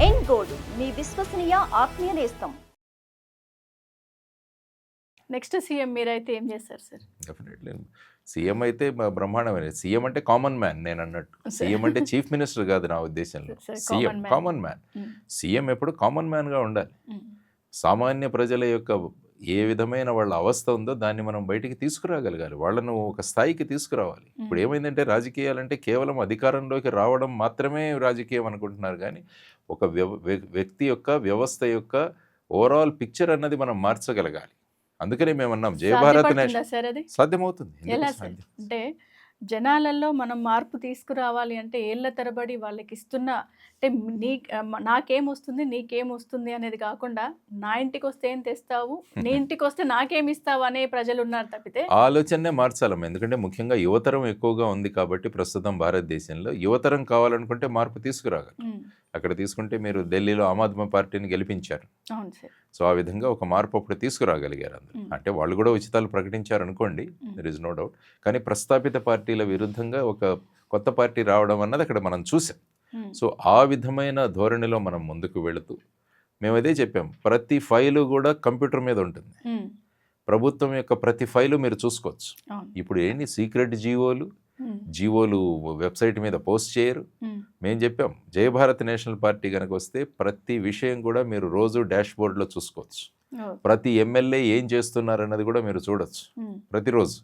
ఎన్ gold మీ విశ్వసనీయ ఆత్మీయ నేస్తం. నెక్స్ట్ సీఎం మీరైతే ఏం చేస్తారు సార్? డెఫినెట్లీ సీఎం అయితే బ్రహ్మాండమైన సీఎం అంటే కామన్ మ్యాన్. నేను అన్నట్టు సీఎం అంటే చీఫ్ మినిస్టర్ కాదు నా ఉద్దేశంలో. CM common man. సీఎం ఎప్పుడు కామన్ మ్యాన్గా ఉండాలి. సామాన్య ప్రజల యొక్క ఏ విధమైన వాళ్ళ అవస్థ ఉందో దాన్ని మనం బయటికి తీసుకురాగలగాలి, వాళ్ళను ఒక స్థాయికి తీసుకురావాలి. ఇప్పుడు ఏమైందంటే రాజకీయాలంటే కేవలం అధికారంలోకి రావడం మాత్రమే రాజకీయం అనుకుంటున్నారు, కానీ ఒక వ్యక్తి యొక్క వ్యవస్థ యొక్క ఓవరాల్ పిక్చర్ అన్నది మనం మార్చగలగాలి. అందుకనే మేము అన్నాం జయభారత్ సాధ్యమవుతుంది. అంటే జనాలలో మనం మార్పు తీసుకురావాలి అంటే ఏళ్ల తరబడి వాళ్ళకి ఇస్తున్న అంటే నాకేమొస్తుంది నీకేమొస్తుంది అనేది కాకుండా నా ఇంటికి వస్తే ఏం తెస్తావు, నీ ఇంటికి వస్తే నాకేమి ఇస్తావు అనే ప్రజలు ఉన్నారు తప్పితే ఆలోచనే మార్చాలమ్మ. ఎందుకంటే ముఖ్యంగా యువతరం ఎక్కువగా ఉంది కాబట్టి ప్రస్తుతం భారతదేశంలో యువతరం కావాలనుకుంటే మార్పు తీసుకురాగలరు. అక్కడ తీసుకుంటే మీరు ఢిల్లీలో ఆమ్ ఆద్మీ పార్టీని గెలిపించారు. సో ఆ విధంగా ఒక మార్పు అప్పుడు తీసుకురాగలిగారు అందరూ. అంటే వాళ్ళు కూడా ఉచితాలు ప్రకటించారు అనుకోండి, దర్ ఇస్ నో డౌట్. కానీ ప్రస్తాపిత పార్టీల విరుద్ధంగా ఒక కొత్త పార్టీ రావడం అన్నది అక్కడ మనం చూసాం. సో ఆ విధమైన ధోరణిలో మనం ముందుకు వెళుతూ మేము అదే చెప్పాం, ప్రతి ఫైలు కూడా కంప్యూటర్ మీద ఉంటుంది. ప్రభుత్వం యొక్క ప్రతి ఫైలు మీరు చూసుకోవచ్చు. ఇప్పుడు ఏంటి సీక్రెట్ జీవోలు వెబ్సైట్ మీద పోస్ట్ చేయరు. మేము చెప్పాం జయభారత్ నేషనల్ పార్టీ కనుక వస్తే ప్రతి విషయం కూడా మీరు రోజు డాష్ బోర్డ్లో చూసుకోవచ్చు. ప్రతి ఎమ్మెల్యే ఏం చేస్తున్నారు అన్నది కూడా మీరు చూడొచ్చు. ప్రతిరోజు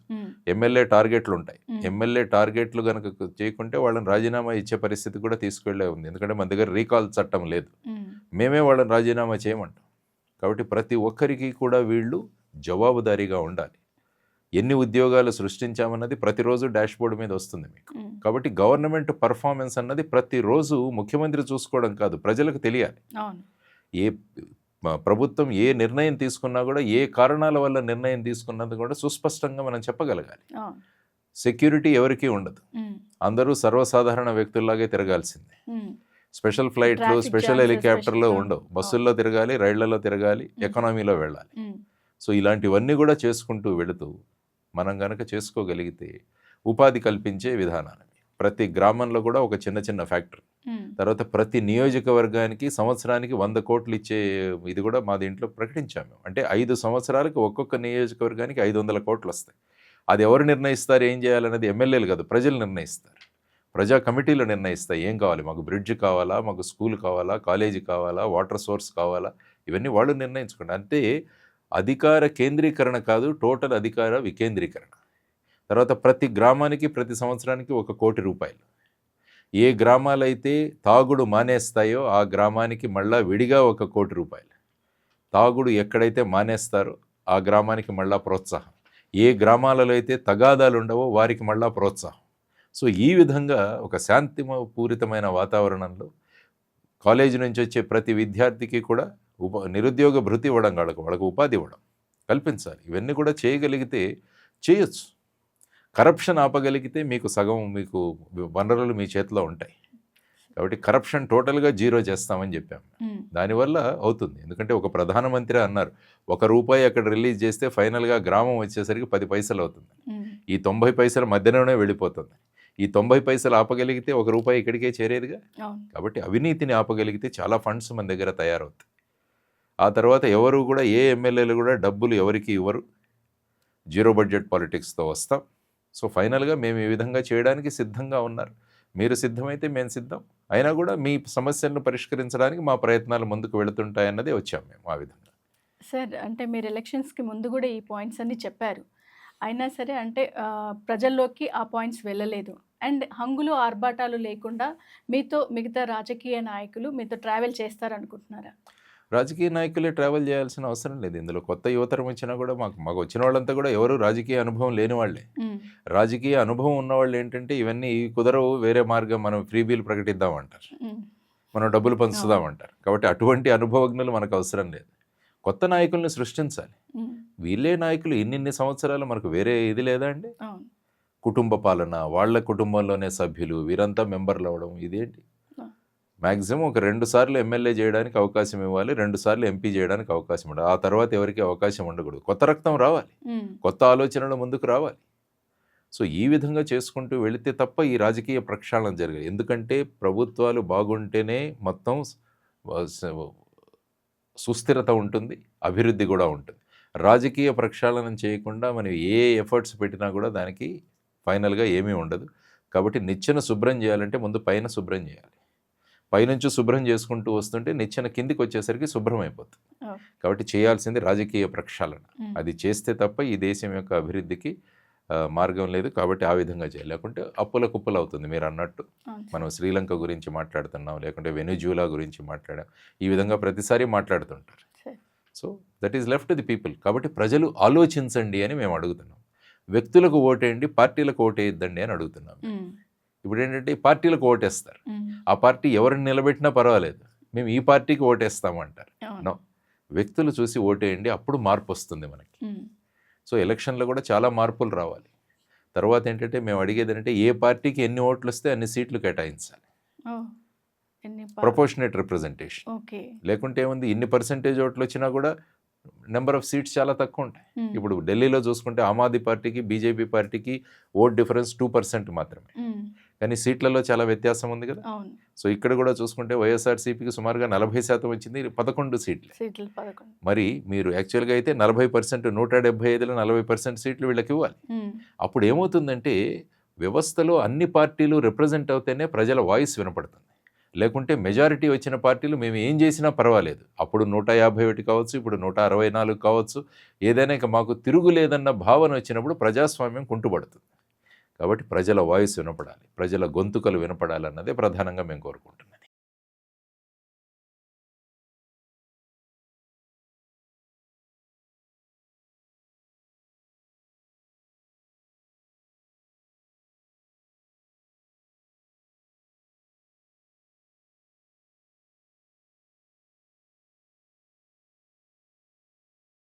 ఎమ్మెల్యే టార్గెట్లు ఉంటాయి. ఎమ్మెల్యే టార్గెట్లు కనుక చేయకుంటే వాళ్ళని రాజీనామా ఇచ్చే పరిస్థితి కూడా తీసుకెళ్లే ఉంది. ఎందుకంటే మన దగ్గర రీకాల్ చట్టం లేదు, మేమే వాళ్ళని రాజీనామా చేయమంటాం. కాబట్టి ప్రతి ఒక్కరికి కూడా వీళ్ళు జవాబుదారీగా ఉండాలి. ఎన్ని ఉద్యోగాలు సృష్టించామన్నది ప్రతిరోజు డాష్ బోర్డు మీద వస్తుంది మీకు. కాబట్టి గవర్నమెంట్ పర్ఫార్మెన్స్ అన్నది ప్రతిరోజు ముఖ్యమంత్రి చూసుకోవడం కాదు, ప్రజలకు తెలియాలి. ఏ ప్రభుత్వం ఏ నిర్ణయం తీసుకున్నా కూడా ఏ కారణాల వల్ల నిర్ణయం తీసుకున్నది కూడా సుస్పష్టంగా మనం చెప్పగలగాలి. సెక్యూరిటీ ఎవరికీ ఉండదు, అందరూ సర్వసాధారణ వ్యక్తుల్లాగే తిరగాల్సిందే. స్పెషల్ ఫ్లైట్లు స్పెషల్ హెలికాప్టర్లో ఉండవు, బస్సుల్లో తిరగాలి, రైళ్లలో తిరగాలి, ఎకానమీలో వెళ్ళాలి. సో ఇలాంటివన్నీ కూడా చేసుకుంటూ వెళుతూ మనం కనుక చేసుకోగలిగితే ఉపాధి కల్పించే విధానాన్ని ప్రతి గ్రామంలో కూడా ఒక చిన్న చిన్న ఫ్యాక్టరీ, తర్వాత ప్రతి నియోజకవర్గానికి సంవత్సరానికి 100 కోట్లు ఇచ్చే ఇది కూడా మా దీంట్లో ప్రకటించాము. అంటే 5 సంవత్సరాలకు ఒక్కొక్క నియోజకవర్గానికి 500 కోట్లు వస్తాయి. అది ఎవరు నిర్ణయిస్తారు ఏం చేయాలనేది? ఎమ్మెల్యేలు కాదు, ప్రజలు నిర్ణయిస్తారు. ప్రజా కమిటీలు నిర్ణయిస్తాయి ఏం కావాలి, మాకు బ్రిడ్జ్ కావాలా, మాకు స్కూల్ కావాలా, కాలేజీ కావాలా, వాటర్ సోర్స్ కావాలా, ఇవన్నీ వాళ్ళు నిర్ణయించుకోండి. అంటే అధికార కేంద్రీకరణ కాదు, టోటల్ అధికార వికేంద్రీకరణ. తర్వాత ప్రతి గ్రామానికి ప్రతి సంవత్సరానికి 1 కోటి రూపాయలు. ఏ గ్రామాలైతే తాగుడు మానేస్తాయో ఆ గ్రామానికి మళ్ళా విడిగా 1 కోటి రూపాయలు. తాగుడు ఎక్కడైతే మానేస్తారో ఆ గ్రామానికి మళ్ళా ప్రోత్సాహం. ఏ గ్రామాలలో అయితే తగాదాలు ఉండవో వారికి మళ్ళా ప్రోత్సాహం. సో ఈ విధంగా ఒక శాంతిపూరితమైన వాతావరణంలో కాలేజీ నుంచి వచ్చే ప్రతి విద్యార్థికి కూడా నిరుద్యోగ భృతి ఇవ్వడం, వాళ్ళకు ఉపాధి ఇవ్వడం కల్పించాలి. ఇవన్నీ కూడా చేయగలిగితే చేయొచ్చు. కరప్షన్ ఆపగలిగితే మీకు సగం మీకు వనరులు మీ చేతిలో ఉంటాయి. కాబట్టి కరప్షన్ టోటల్గా జీరో చేస్తామని చెప్పాము. దానివల్ల అవుతుంది. ఎందుకంటే ఒక ప్రధానమంత్రి అన్నారు, 1 రూపాయి అక్కడ రిలీజ్ చేస్తే ఫైనల్గా గ్రామం వచ్చేసరికి 10 పైసలు అవుతుంది. ఈ 90 పైసల మధ్యలోనే వెళ్ళిపోతుంది. ఈ 90 పైసలు ఆపగలిగితే 1 రూపాయి ఇక్కడికే చేరేదిగా. కాబట్టి అవినీతిని ఆపగలిగితే చాలా ఫండ్స్ మన దగ్గర తయారవుతాయి. ఆ తర్వాత ఎవరు కూడా ఏ ఎమ్మెల్యేలు కూడా డబ్బులు ఎవరికి ఇవ్వరు, జీరో బడ్జెట్ పాలిటిక్స్తో వస్తాం. సో ఫైనల్గా మేము ఈ విధంగా చేయడానికి సిద్ధంగా ఉన్నారు. మీరు సిద్ధమైతే మేము సిద్ధం. అయినా కూడా మీ సమస్యలను పరిష్కరించడానికి మా ప్రయత్నాలు ముందుకు వెళుతుంటాయన్నదే వచ్చాం మేము ఆ విధంగా. సార్ అంటే మీరు ఎలక్షన్స్కి ముందు కూడా ఈ పాయింట్స్ అన్ని చెప్పారు, అయినా సరే అంటే ప్రజల్లోకి ఆ పాయింట్స్ వెళ్ళలేదు. అండ్ హంగులు ఆర్భాటాలు లేకుండా మీతో మిగతా రాజకీయ నాయకులు మీతో ట్రావెల్ చేస్తారనుకుంటున్నారా? రాజకీయ నాయకులే ట్రావెల్ చేయాల్సిన అవసరం లేదు. ఇందులో కొత్త యువతరం వచ్చినా కూడా మాకు వచ్చిన వాళ్ళంతా కూడా ఎవరు రాజకీయ అనుభవం లేని వాళ్ళే. రాజకీయ అనుభవం ఉన్నవాళ్ళు ఏంటంటే ఇవన్నీ కుదరవు, వేరే మార్గం, మనం ఫ్రీ బిల్ ప్రకటిద్దామంటారు, మనం డబ్బులు పంచుదామంటారు. కాబట్టి అటువంటి అనుభవజ్ఞులు మనకు అవసరం లేదు. కొత్త నాయకుల్ని సృష్టించాలి. వీళ్ళే నాయకులు ఇన్ని సంవత్సరాలు మనకు వేరే ఇది లేదా అండి? కుటుంబ పాలన, వాళ్ళ కుటుంబంలోనే సభ్యులు వీరంతా మెంబర్లు అవ్వడం, ఇదేంటి? మ్యాక్సిమం ఒక 2 సార్లు ఎమ్మెల్యే చేయడానికి అవకాశం ఇవ్వాలి, 2 సార్లు ఎంపీ చేయడానికి అవకాశం ఉండాలి. ఆ తర్వాత ఎవరికి అవకాశం ఉండకూడదు. కొత్త రక్తం రావాలి, కొత్త ఆలోచనలు ముందుకు రావాలి. సో ఈ విధంగా చేసుకుంటూ వెళితే తప్ప ఈ రాజకీయ ప్రక్షాళన జరగదు. ఎందుకంటే ప్రభుత్వాలు బాగుంటేనే మొత్తం సుస్థిరత ఉంటుంది, అభివృద్ధి కూడా ఉంటుంది. రాజకీయ ప్రక్షాళనం చేయకుండా మనం ఏ ఎఫర్ట్స్ పెట్టినా కూడా దానికి ఫైనల్గా ఏమీ ఉండదు. కాబట్టి నిచ్చెన శుభ్రం చేయాలంటే ముందు పైన శుభ్రం చేయాలి. పైనుంచి శుభ్రం చేసుకుంటూ వస్తుంటే నిచ్చెన కిందికి వచ్చేసరికి శుభ్రం అయిపోతుంది. కాబట్టి చేయాల్సింది రాజకీయ ప్రక్షాళన. అది చేస్తే తప్ప ఈ దేశం యొక్క అభివృద్ధికి మార్గం లేదు. కాబట్టి ఆ విధంగా చేయాలి. లేకుంటే అప్పుల కుప్పలు అవుతుంది. మీరు అన్నట్టు మనం శ్రీలంక గురించి మాట్లాడుతున్నాం, లేకుంటే వెనిజులా గురించి మాట్లాడాం. ఈ విధంగా ప్రతిసారి మాట్లాడుతుంటారు. So that is left to the people. కాబట్టి ప్రజలు ఆలోచించండి అని మేము అడుగుతున్నాం. వ్యక్తులకు ఓటేయండి, పార్టీలకు ఓటేయద్దండి అని అడుగుతున్నాం. ఇప్పుడు ఏంటంటే పార్టీలకు ఓటేస్తారు. ఆ పార్టీ ఎవరిని నిలబెట్టినా పర్వాలేదు, మేము ఈ పార్టీకి ఓటేస్తామంటారు. నో, వ్యక్తులు చూసి ఓటేయండి, అప్పుడు మార్పు వస్తుంది మనకి. సో ఎలక్షన్లో కూడా చాలా మార్పులు రావాలి. తర్వాత ఏంటంటే మేము అడిగేది ఏంటంటే ఏ పార్టీకి ఎన్ని ఓట్లు వస్తే అన్ని సీట్లు కేటాయించాలి. Proportionate representation. లేకుంటే ఏముంది, ఇన్ని పర్సెంటేజ్ ఓట్లు వచ్చినా కూడా నెంబర్ ఆఫ్ సీట్స్ చాలా తక్కువ ఉంటాయి. ఇప్పుడు ఢిల్లీలో చూసుకుంటే ఆమ్ ఆద్మీ పార్టీకి బీజేపీ పార్టీకి ఓట్ డిఫరెన్స్ 2% మాత్రమే, కానీ సీట్లలో చాలా వ్యత్యాసం ఉంది కదా. సో ఇక్కడ కూడా చూసుకుంటే వైఎస్ఆర్సీపీకి సుమారుగా 40% వచ్చింది, 11 సీట్లు. మరి మీరు యాక్చువల్గా అయితే 40%, 175లో 40% సీట్లు వీళ్ళకి ఇవ్వాలి. అప్పుడు ఏమవుతుందంటే వ్యవస్థలో అన్ని పార్టీలు రిప్రజెంట్ అవుతేనే ప్రజల వాయిస్ వినపడుతుంది. లేకుంటే మెజారిటీ వచ్చిన పార్టీలు మేము ఏం చేసినా పర్వాలేదు, అప్పుడు 151 కావచ్చు, ఇప్పుడు 164 కావచ్చు, ఏదైనా ఇక మాకు తిరుగులేదన్న భావన వచ్చినప్పుడు ప్రజాస్వామ్యం కుంటుపడుతుంది. కాబట్టి ప్రజల వాయిస్ వినపడాలి, ప్రజల గొంతుకలు వినపడాలన్నదే ప్రధానంగా మేము కోరుకుంటున్నాం.